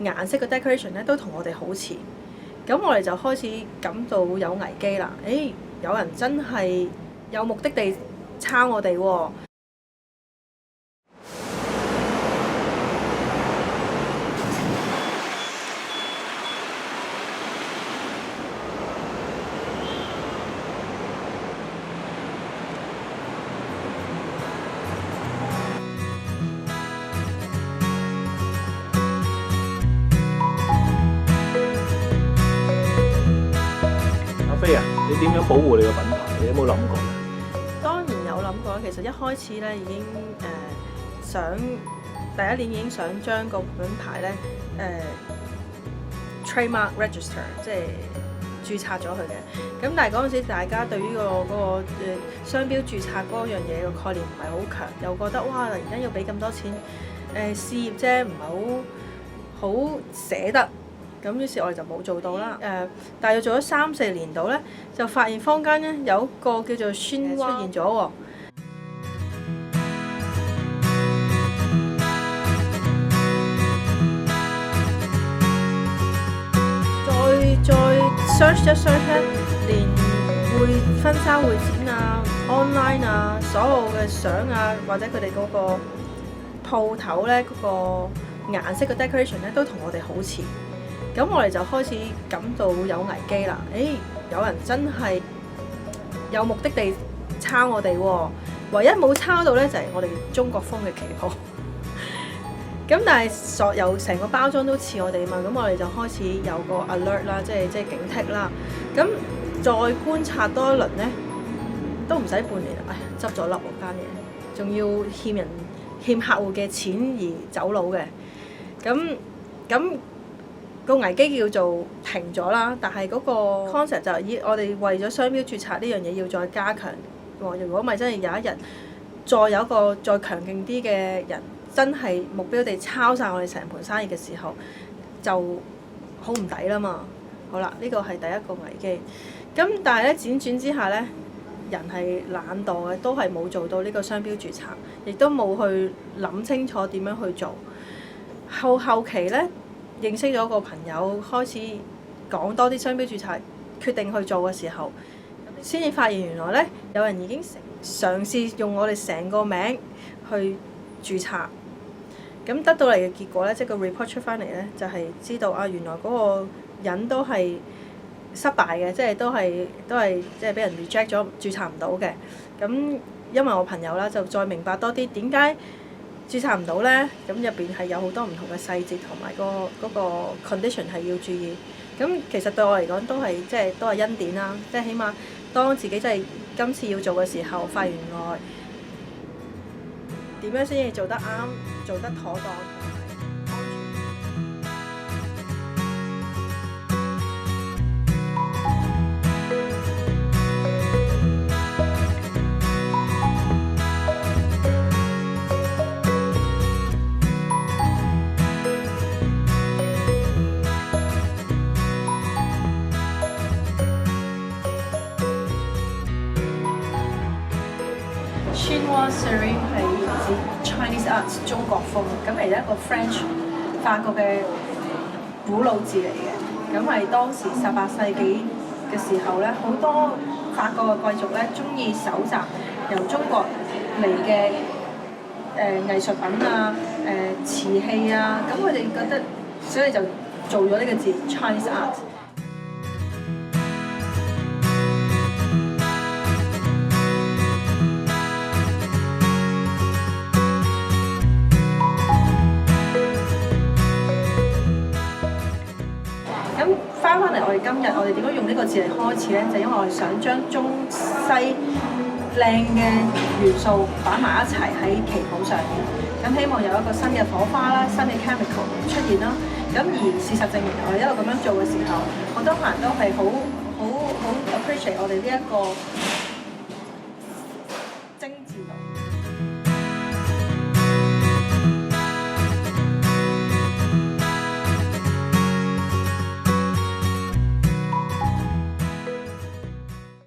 顏色嘅 decoration 咧都同我哋好似，咁我哋就開始感到有危機啦。有人真係有目的地抄我哋喎。你點樣保護你個品牌？你有冇諗過？當然有諗過，其實一開始咧已經想第一年已經想將個品牌咧trademark register， 即係註冊咗佢嘅。咁但係嗰陣時大家對於嗰個商標註冊嗰樣嘢個概念唔係好強，又覺得哇突然間要俾咁多錢試業啫，唔係好捨得。咁於是我哋就冇做到啦。但係要做咗3-4年度咧，就發現坊間咧有一個叫做Chinois出現咗喎。再 search 一 search 咧，連婚紗會展啊、online 啊，所有嘅相啊，或者佢哋嗰個鋪頭咧嗰個顏色嘅 decoration 咧，都同我哋好似。咁我哋就開始感到有危機啦。有人真係有目的地抄我哋喎。唯一冇抄到咧就係我哋中國風嘅旗號。咁但係所有成個包裝都似我哋嘛，咁我哋就開始有個 alert 啦，即係警惕啦。咁再觀察多一輪咧，都唔使半年啦，執咗笠嗰間嘢，仲要欠客戶嘅錢而走佬嘅。咁個危機叫做停咗啦，但係嗰個 concept 就係我哋為咗商標註冊呢樣嘢要再加強。如果唔係真係有一日再有一個再強勁啲嘅人，真係目標地抄晒我哋成盤生意嘅時候，就好唔抵啦嘛。好啦，呢個係第一個危機。咁但係咧輾轉之下咧，人係懶惰嘅，都係冇做到呢個商標註冊，亦都冇去諗清楚點樣去做。後期咧，認識咗個朋友，開始講多啲商標註冊，決定去做嘅時候，先至發現原來咧有人已經嘗試用我哋成個名去註冊。咁得到嚟嘅結果咧，即係個 report 出翻嚟咧，就係知道啊，原來嗰個人都係失敗嘅，即係都係即係俾人 reject 咗，註冊唔到嘅。咁因為我朋友啦，就再明白多啲點解註冊唔到咧，咁入邊係有好多唔同嘅細節同埋嗰個 condition 係要注意。咁其實對我嚟講都係恩典啦，即係起碼當自己真係今次要做嘅時候，發現原來點樣先至做得啱、做得妥當同埋安Chinois Serene 係指 Chinese Arts 中國風，咁係一個 French 法國嘅古老字嚟嘅。咁係當時18世紀嘅時候咧，好多法國嘅貴族咧中意搜集由中國嚟嘅藝術品啊、瓷器啊，咁佢哋覺得，所以就做咗呢個字 Chinese Art。翻嚟我哋今日，我哋點樣用呢個字嚟開始咧？就因為我哋想將中西靚嘅元素擺埋一齊喺旗袍上面，咁希望有一個新嘅火花啦、新嘅 chemical 出現啦。咁而事實證明，我哋一路咁樣做嘅時候，好多客人都係好 appreciate 我哋呢一個